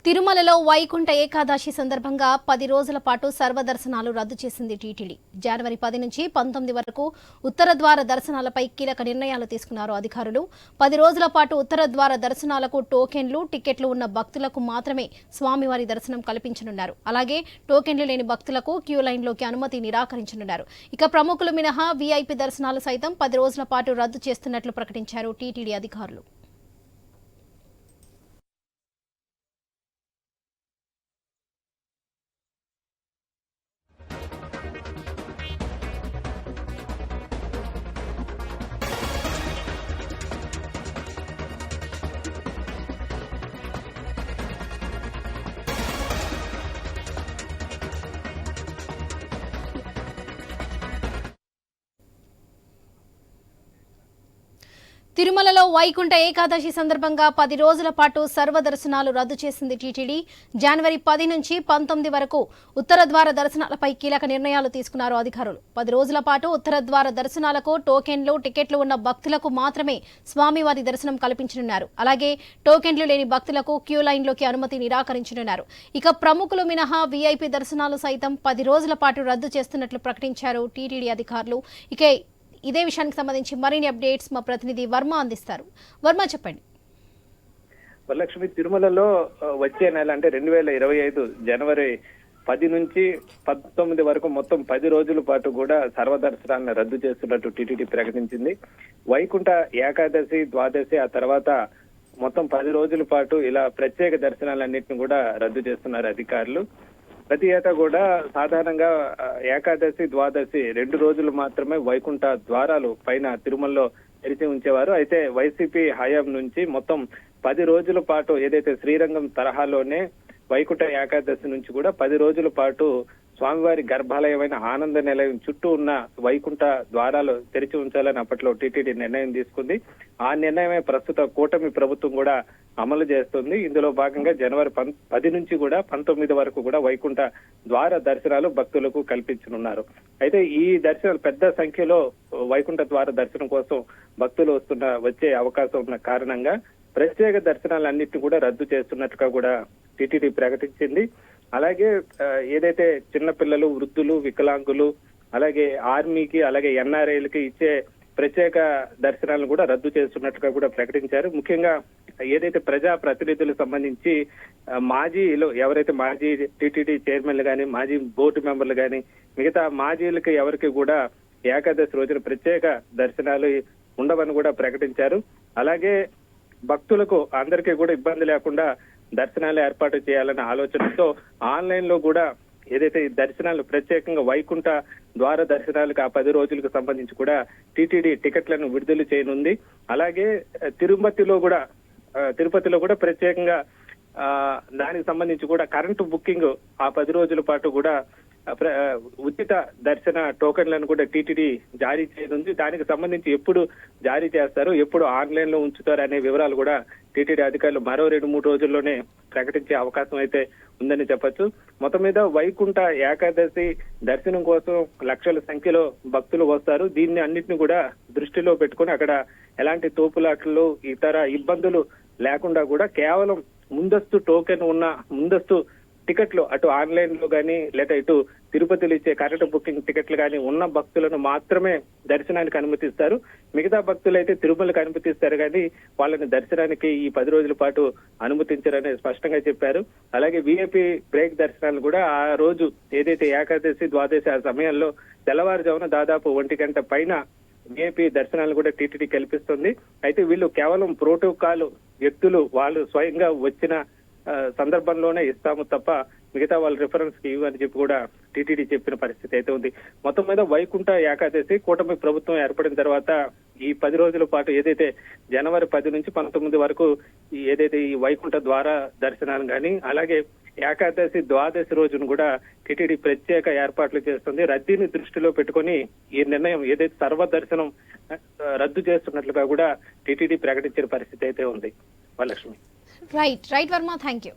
తిరుమలలో వైకుంఠ ఏకాదశి సందర్భంగా 10 రోజుల పాటు సర్వదర్శనాలు రద్దు చేసింది టీటీడీ. జనవరి 10 నుంచి 19 వరకు ఉత్తర ద్వార దర్శనాలపై కీలక నిర్ణయాలు తీసుకున్నారు అధికారులు. 10 రోజుల పాటు ఉత్తర ద్వార దర్శనాలకు టోకెన్లు, టికెట్లు ఉన్న భక్తులకు మాత్రమే స్వామివారి దర్శనం కల్పించనున్నారు. అలాగే టోకెన్లు లేని భక్తులకు క్యూ లైన్లోకి అనుమతి నిరాకరించనున్నారు. ఇక ప్రముఖులు మినహా వీఐపీ దర్శనాలు సైతం 10 రోజుల పాటు రద్దు చేస్తున్నట్లు ప్రకటించారు టీటీడీ అధికారులు. తిరుమలలో వైకుంఠ ఏకాదశి సందర్భంగా 10 రోజుల పాటు సర్వదర్శనాలు రద్దు చేసింది టీటీడీ. జనవరి 10 నుంచి 19 వరకు ఉత్తర ద్వార దర్శనాలపై కీలక నిర్ణయాలు తీసుకున్నారు అధికారులు. 10 రోజుల పాటు ఉత్తర ద్వార దర్శనాలకు టోకెన్లు, టికెట్లు ఉన్న భక్తులకు మాత్రమే స్వామివారి దర్శనం కల్పించనున్నారు. అలాగే టోకెన్లు లేని భక్తులకు క్యూ లైన్లోకి అనుమతి నిరాకరించనున్నారు. ఇక ప్రముఖులు మినహా వీఐపీ దర్శనాలు సైతం 10 రోజుల పాటు రద్దు చేస్తున్నట్లు ప్రకటించారు టీటీడీ అధికారులు. ఇక ఇదే విషయానికి సంబంధించి మరిన్ని అప్డేట్స్ మా ప్రతినిధి వర్మ అందిస్తారు. వర్మ, చెప్పండి. వరలక్ష్మి, తిరుమలలో వచ్చే నెల అంటే 2025 జనవరి 10 నుంచి 19 వరకు మొత్తం 10 రోజుల పాటు కూడా సర్వదర్శనాలను రద్దు చేస్తున్నట్టు టీటీడీ ప్రకటించింది. వైకుంఠ ఏకాదశి, ద్వాదశి, ఆ తర్వాత మొత్తం 10 రోజుల పాటు ఇలా ప్రత్యేక దర్శనాలన్నింటినీ కూడా రద్దు చేస్తున్నారు అధికారులు. ప్రతి ఏటా కూడా సాధారణంగా ఏకాదశి, ద్వాదశి 2 రోజులు మాత్రమే వైకుంఠ ద్వారాలు పైన తిరుమలలో తెరిచి ఉంచేవారు. అయితే వైసీపీ హయాం నుంచి మొత్తం 10 రోజుల పాటు ఏదైతే శ్రీరంగం తరహాలోనే వైకుంఠ ఏకాదశి నుంచి కూడా 10 రోజుల పాటు స్వామివారి గర్భాలయమైన ఆనంద నిలయం చుట్టూ ఉన్న వైకుంఠ ద్వారాలు తెరిచి ఉంచాలని అప్పట్లో టీటీడీ నిర్ణయం తీసుకుంది. ఆ నిర్ణయమే ప్రస్తుత కూటమి ప్రభుత్వం కూడా అమలు చేస్తుంది. ఇందులో భాగంగా జనవరి 10 నుంచి కూడా 19 వరకు కూడా వైకుంఠ ద్వార దర్శనాలు భక్తులకు కల్పించనున్నారు. అయితే ఈ దర్శనాలు పెద్ద సంఖ్యలో వైకుంఠ ద్వార దర్శనం కోసం భక్తులు వచ్చే అవకాశం ఉన్న కారణంగా ప్రత్యేక దర్శనాలన్నింటినీ కూడా రద్దు చేస్తున్నట్టుగా కూడా టీటీడీ ప్రకటించింది. అలాగే ఏదైతే చిన్నపిల్లలు, వృద్ధులు, వికలాంగులు, అలాగే ఆర్మీకి, అలాగే ఎన్ఆర్ఐలకి ఇచ్చే ప్రత్యేక దర్శనాలను కూడా రద్దు చేస్తున్నట్టుగా కూడా ప్రకటించారు. ముఖ్యంగా ఏదైతే ప్రజా ప్రతినిధులకు సంబంధించి మాజీలో ఎవరైతే మాజీ టీటీడీ చైర్మన్లు కానీ, మాజీ బోర్డు మెంబర్లు కానీ, మిగతా మాజీలకి ఎవరికి కూడా ఏకాదశి రోజున ప్రత్యేక దర్శనాలు ఉండవని కూడా ప్రకటించారు. అలాగే భక్తులకు అందరికీ కూడా ఇబ్బంది లేకుండా దర్శనాలు ఏర్పాటు చేయాలనే ఆలోచనతో ఆన్లైన్ లో కూడా ఏదైతే ఈ దర్శనాలు ప్రత్యేకంగా వైకుంఠ ద్వార దర్శనాలకు ఆ 10 రోజులకు సంబంధించి కూడా టీటీడీ టికెట్లను విడుదల చేయనుంది. అలాగే తిరుపతిలో కూడా ప్రత్యేకంగా దానికి సంబంధించి కూడా కరెంటు బుకింగ్ ఆ 10 రోజుల పాటు కూడా ఉచిత దర్శన టోకెన్లను కూడా టీటీడీ జారీ చేయనుంది. దానికి సంబంధించి ఎప్పుడు జారీ చేస్తారు, ఎప్పుడు ఆన్లైన్ లో ఉంచుతారు అనే వివరాలు కూడా టీటీడీ అధికారులు మరో 2-3 రోజుల్లోనే ప్రకటించే అవకాశం అయితే ఉందని చెప్పొచ్చు. మొత్తం మీద వైకుంఠ ఏకాదశి దర్శనం కోసం లక్షల సంఖ్యలో భక్తులు వస్తారు. దీన్ని అన్నింటినీ కూడా దృష్టిలో పెట్టుకుని అక్కడ ఎలాంటి తోపులాటలు, ఇతర ఇబ్బందులు లేకుండా కూడా కేవలం ముందస్తు టోకెన్ ఉన్న ముందస్తు టికెట్లు అటు ఆన్లైన్ లో కానీ లేదా ఇటు తిరుపతిలో ఇచ్చే కరెంటు బుకింగ్ టికెట్లు కానీ ఉన్న భక్తులను మాత్రమే దర్శనానికి అనుమతిస్తారు. మిగతా భక్తులు అయితే తిరుమలకు అనుమతిస్తారు కానీ వాళ్ళని దర్శనానికి ఈ 10 రోజుల పాటు అనుమతించారని స్పష్టంగా చెప్పారు. అలాగే వీఐపీ బ్రేక్ దర్శనాలు కూడా ఆ రోజు ఏదైతే ఏకాదశి, ద్వాదశి ఆ సమయంలో తెల్లవారుజామున దాదాపు 1 గంట పైన వీఐపీ దర్శనాలు కూడా టీటీడీ కల్పిస్తుంది. అయితే వీళ్ళు కేవలం ప్రోటోకాల్ వ్యక్తులు వాళ్ళు స్వయంగా వచ్చిన సందర్భంలోనే ఇస్తాము తప్ప మిగతా వాళ్ళ రిఫరెన్స్ కి ఇవ్వని చెప్పి కూడా టీటీడీ చెప్పిన పరిస్థితి అయితే ఉంది. మొత్తం మీద వైకుంఠ ఏకాదశి కూటమి ప్రభుత్వం ఏర్పడిన తర్వాత ఈ 10 రోజుల పాటు ఏదైతే జనవరి 10 నుంచి 19 వరకు ఏదైతే ఈ వైకుంఠ ద్వార దర్శనాలు కానీ, అలాగే ఏకాదశి, ద్వాదశి రోజును కూడా టీటీడీ ప్రత్యేక ఏర్పాట్లు చేస్తుంది. రద్దీని దృష్టిలో పెట్టుకుని ఈ నిర్ణయం ఏదైతే సర్వదర్శనం రద్దు చేస్తున్నట్లుగా కూడా టీటీడీ ప్రకటించిన పరిస్థితి అయితే ఉంది. Varalakshmi. Right Varma, thank you.